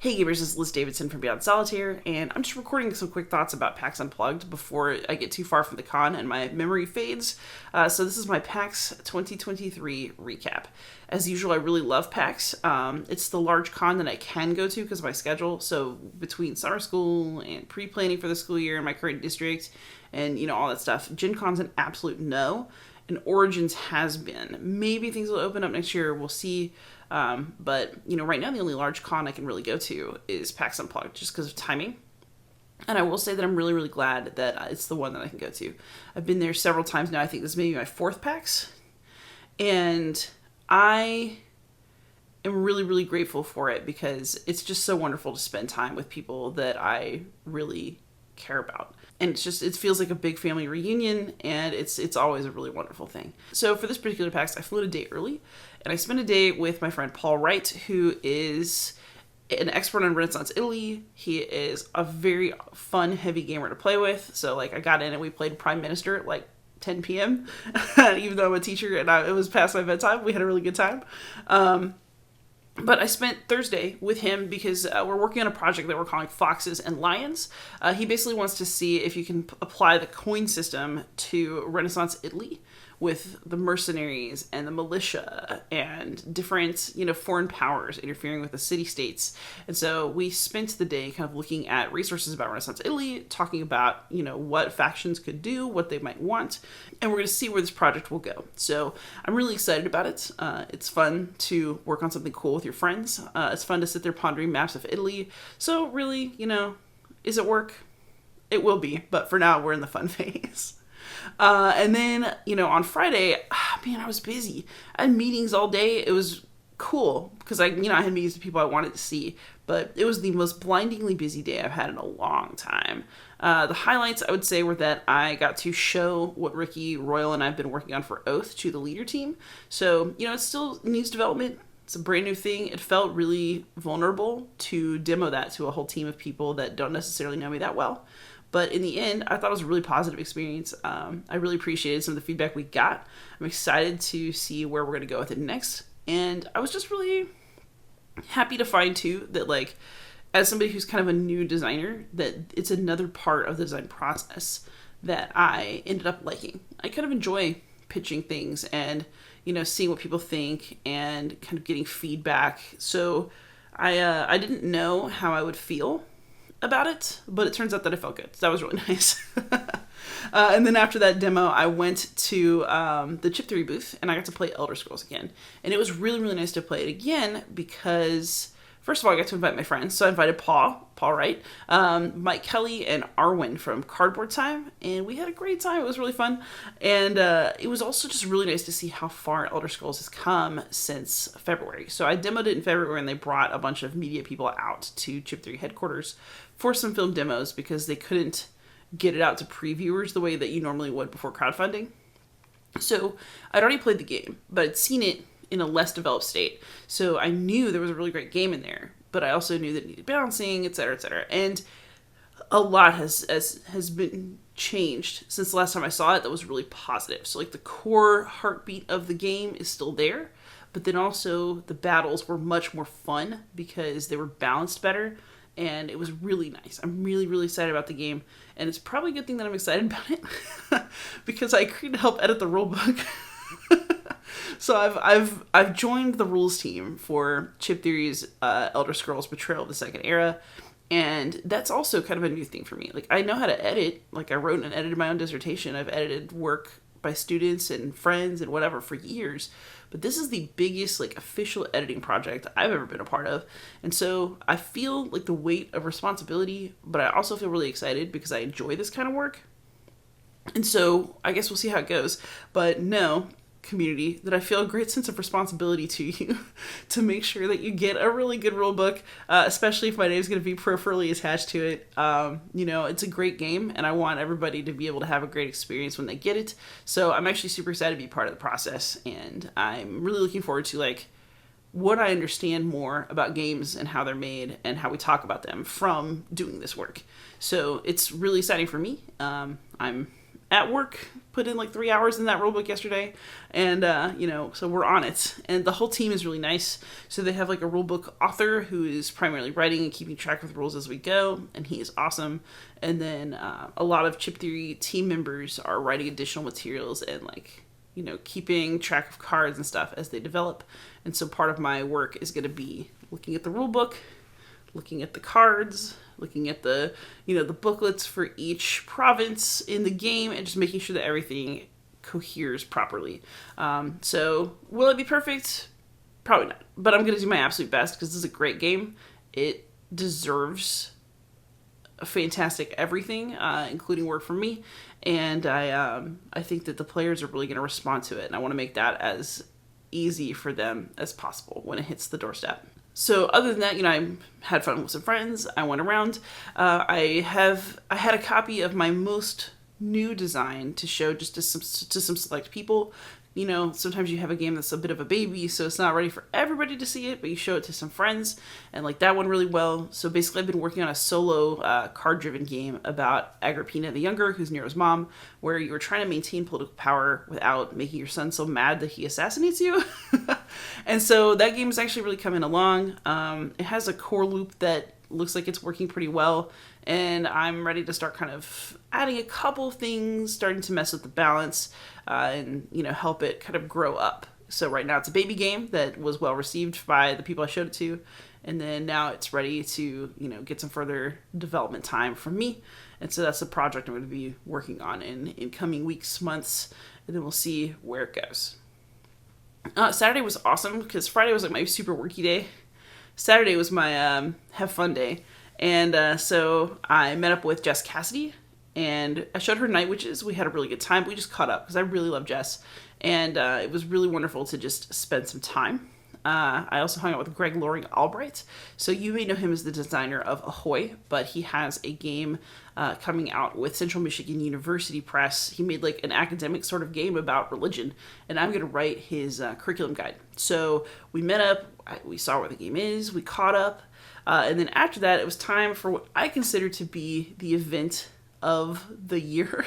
Hey gamers, this is Liz Davidson from Beyond Solitaire, and I'm just recording some quick thoughts about PAX Unplugged before I get too far from the con and my memory fades. So this is my PAX 2023 recap. As usual, I really love PAX. It's the large con that I can go to because of my schedule. So between summer school and pre-planning for the school year in my current district and, all that stuff, Gen Con's an absolute no. And Origins has been. Maybe things will open up next year. We'll see. But right now the only large con I can really go to is PAX Unplugged just because of timing. And I will say that I'm really, really glad that it's the one that I can go to. I've been there several times now. I think this is maybe my fourth PAX. And I am really, really grateful for it because it's just so wonderful to spend time with people that I really care about. And it feels like a big family reunion, and it's always a really wonderful thing. So for this particular PAX, I flew a day early, and I spent a day with my friend Paul Wright, who is an expert on Renaissance Italy. He is a very fun, heavy gamer to play with. So I got in and we played Prime Minister at 10 p.m. Even though I'm a teacher and it was past my bedtime, we had a really good time. But I spent Thursday with him because we're working on a project that we're calling Foxes and Lions. He basically wants to see if you can apply the coin system to Renaissance Italy with the mercenaries and the militia and different, foreign powers interfering with the city-states. And so we spent the day kind of looking at resources about Renaissance Italy, talking about, what factions could do, what they might want, and we're going to see where this project will go. So I'm really excited about it. It's fun to work on something cool with your friends. It's fun to sit there pondering maps of Italy. So really, is it work? It will be, but for now we're in the fun phase. And then, on Friday, I was busy. I had meetings all day. It was cool because I had meetings with people I wanted to see, but it was the most blindingly busy day I've had in a long time. The highlights, I would say, were that I got to show what Ricky, Royal, and I've been working on for Oath to the leader team. So, it still needs development. It's a brand new thing. It felt really vulnerable to demo that to a whole team of people that don't necessarily know me that well. But in the end, I thought it was a really positive experience. I really appreciated some of the feedback we got. I'm excited to see where we're going to go with it next. And I was just really happy to find, too, that, as somebody who's kind of a new designer, that it's another part of the design process that I ended up liking. I kind of enjoy pitching things and, seeing what people think and kind of getting feedback. So I didn't know how I would feel about it, but it turns out that I felt good. So that was really nice. And then after that demo, I went to the Chip Theory booth and I got to play Elder Scrolls again. And it was really, really nice to play it again because, first of all, I got to invite my friends. So I invited Paul Wright, Mike Kelly, and Arwen from Cardboard Time. And we had a great time. It was really fun. And it was also just really nice to see how far Elder Scrolls has come since February. So I demoed it in February and they brought a bunch of media people out to Chip Theory headquarters for some film demos because they couldn't get it out to previewers the way that you normally would before crowdfunding. So I'd already played the game, but I'd seen it in a less developed state. So I knew there was a really great game in there, but I also knew that it needed balancing, etc., etc. And a lot has been changed since the last time I saw it that was really positive. So the core heartbeat of the game is still there, but then also the battles were much more fun because they were balanced better. And it was really nice. I'm really, really excited about the game. And it's probably a good thing that I'm excited about it because I agreed to help edit the rulebook. So I've joined the rules team for Chip Theory's Elder Scrolls Betrayal of the Second Era. And that's also kind of a new thing for me. I know how to edit. I wrote and edited my own dissertation. I've edited work by students and friends and whatever for years. But this is the biggest official editing project I've ever been a part of. And so I feel the weight of responsibility, but I also feel really excited because I enjoy this kind of work. And so I guess we'll see how it goes. But no, community, that I feel a great sense of responsibility to you to make sure that you get a really good rule book, especially if my name's going to be peripherally attached to it. It's a great game and I want everybody to be able to have a great experience when they get it. So I'm actually super excited to be part of the process, and I'm really looking forward to what I understand more about games and how they're made and how we talk about them from doing this work. So it's really exciting for me. I'm at work put in like 3 hours in that rulebook yesterday, and so we're on it. And the whole team is really nice. So they have like a rulebook author who is primarily writing and keeping track of the rules as we go, and he is awesome. And then a lot of Chip Theory team members are writing additional materials and like keeping track of cards and stuff as they develop. And so part of my work is going to be looking at the rulebook, looking at the cards, looking at the the booklets for each province in the game, and just making sure that everything coheres properly. So will it be perfect? Probably not, but I'm going to do my absolute best because this is a great game. It deserves a fantastic everything, including work from me, and I think that the players are really going to respond to it, and I want to make that as easy for them as possible when it hits the doorstep. So other than that, I had fun with some friends. I went around. I had a copy of my most new design to show just to some select people. Sometimes you have a game that's a bit of a baby, so it's not ready for everybody to see it, but you show it to some friends, and like that went really well. So basically I've been working on a solo card-driven game about Agrippina the Younger, who's Nero's mom, where you were trying to maintain political power without making your son so mad that he assassinates you. And so that game is actually really coming along. It has a core loop that looks like it's working pretty well, and I'm ready to start kind of adding a couple things, starting to mess with the balance, and help it kind of grow up. So right now it's a baby game that was well received by the people I showed it to, and then now it's ready to get some further development time from me. And so that's the project I'm going to be working on in coming weeks, months, and then we'll see where it goes. Saturday was awesome because Friday was like my super worky day. Saturday was my have fun day. And so I met up with Jess Cassidy, and I showed her Night Witches. We had a really good time. We just caught up because I really love Jess. And it was really wonderful to just spend some time. I also hung out with Greg Loring Albright. So you may know him as the designer of Ahoy, but he has a game coming out with Central Michigan University Press. He made like an academic sort of game about religion, and I'm going to write his curriculum guide. So we met up, we saw where the game is, we caught up, and then after that, it was time for what I consider to be the event of the year,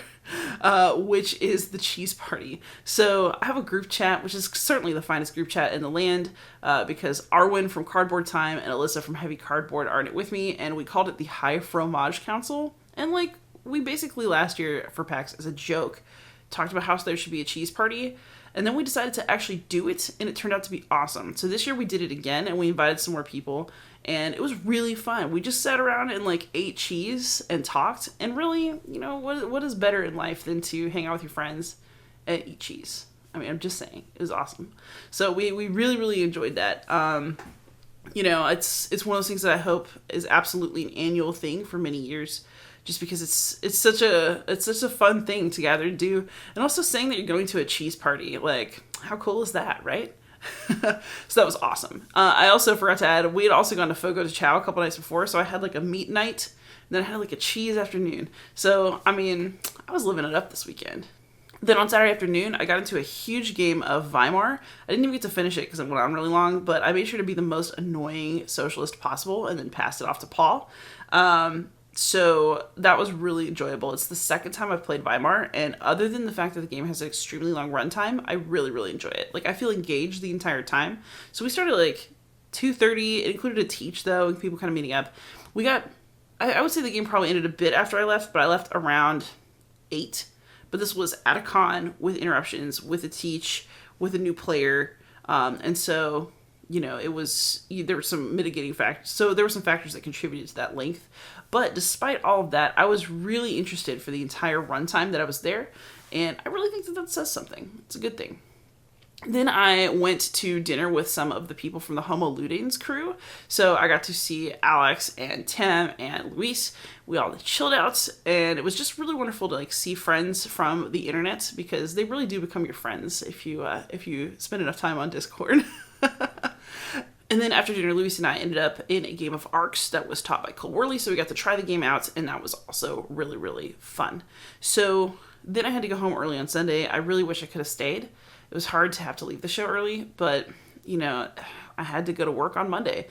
which is the cheese party. So I have a group chat, which is certainly the finest group chat in the land, because Arwen from Cardboard Time and Alyssa from Heavy Cardboard are in it with me, and we called it the High Fromage Council. And like, we basically last year for PAX, as a joke, talked about how there should be a cheese party, and then we decided to actually do it, and it turned out to be awesome. So this year we did it again, and we invited some more people, and it was really fun. We just sat around and like ate cheese and talked, and really, what is better in life than to hang out with your friends and eat cheese? I mean, I'm just saying, it was awesome. So we really, really enjoyed that. It's one of those things that I hope is absolutely an annual thing for many years, just because it's such a fun thing to gather and do. And also saying that you're going to a cheese party, like, how cool is that, right? So that was awesome. I also forgot to add, we had also gone to Fogo de Chao a couple nights before, so I had like a meat night, and then I had like a cheese afternoon. So, I mean, I was living it up this weekend. Then on Saturday afternoon, I got into a huge game of Weimar. I didn't even get to finish it because it went on really long, but I made sure to be the most annoying socialist possible and then passed it off to Paul. So that was really enjoyable. It's the second time I've played Weimar, and other than the fact that the game has an extremely long runtime, I really, really enjoy it. Like, I feel engaged the entire time. So we started like 2:30. It included a teach, though, and people kind of meeting up. I would say the game probably ended a bit after I left, but I left around 8. But this was at a con with interruptions, with a teach, with a new player. And so, there were some mitigating factors. So there were some factors that contributed to that length. But despite all of that, I was really interested for the entire runtime that I was there. And I really think that says something. It's a good thing. Then I went to dinner with some of the people from the Homo Ludens crew. So I got to see Alex and Tim and Luis. We all chilled out, and it was just really wonderful to see friends from the internet, because they really do become your friends if you spend enough time on Discord. And then after dinner, Luis and I ended up in a game of Arcs that was taught by Cole Worley, so we got to try the game out, and that was also really, really fun. So then I had to go home early on Sunday. I really wish I could have stayed. It was hard to have to leave the show early, but, I had to go to work on Monday.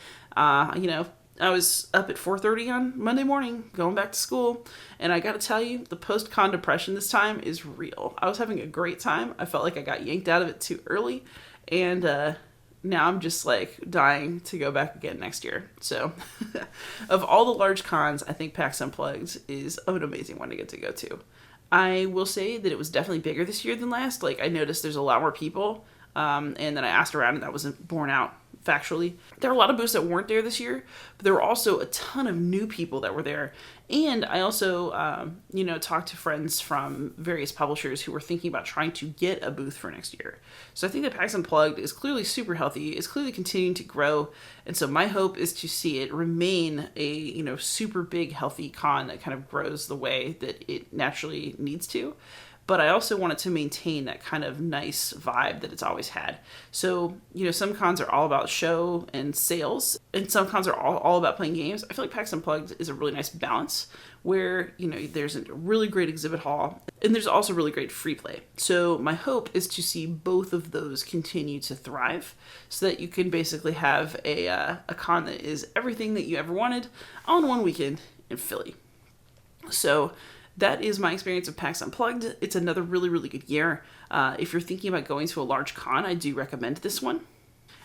I was up at 4:30 on Monday morning, going back to school, and I gotta tell you, the post-con depression this time is real. I was having a great time. I felt like I got yanked out of it too early, and now I'm just like dying to go back again next year. So, of all the large cons, I think PAX Unplugged is an amazing one to get to go to. I will say that it was definitely bigger this year than last. Like, I noticed there's a lot more people, and then I asked around, and that wasn't borne out factually. There were a lot of booths that weren't there this year, but there were also a ton of new people that were there. And I also, talked to friends from various publishers who were thinking about trying to get a booth for next year. So I think that PAX Unplugged is clearly super healthy. It's clearly continuing to grow. And so my hope is to see it remain a, super big, healthy con that kind of grows the way that it naturally needs to. But I also want it to maintain that kind of nice vibe that it's always had. So, some cons are all about show and sales, and some cons are all about playing games. I feel like PAX Unplugged is a really nice balance where, there's a really great exhibit hall, and there's also really great free play. So my hope is to see both of those continue to thrive so that you can basically have a con that is everything that you ever wanted on one weekend in Philly. So that is my experience of PAX Unplugged. It's another really, really good year. If you're thinking about going to a large con, I do recommend this one.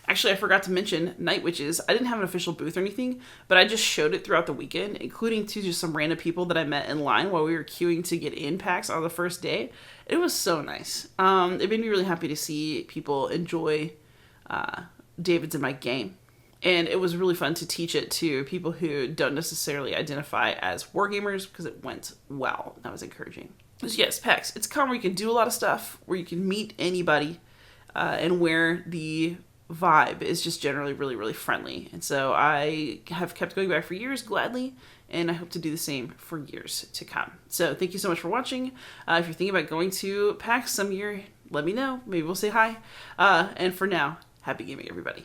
Actually, I forgot to mention Night Witches. I didn't have an official booth or anything, but I just showed it throughout the weekend, including to just some random people that I met in line while we were queuing to get in PAX on the first day. It was so nice. It made me really happy to see people enjoy David's and my game. And it was really fun to teach it to people who don't necessarily identify as wargamers because it went well. That was encouraging. So yes, PAX. It's a con where you can do a lot of stuff, where you can meet anybody, and where the vibe is just generally really, really friendly. And so I have kept going back for years, gladly, and I hope to do the same for years to come. So thank you so much for watching. If you're thinking about going to PAX some year, let me know. Maybe we'll say hi. And for now, happy gaming, everybody.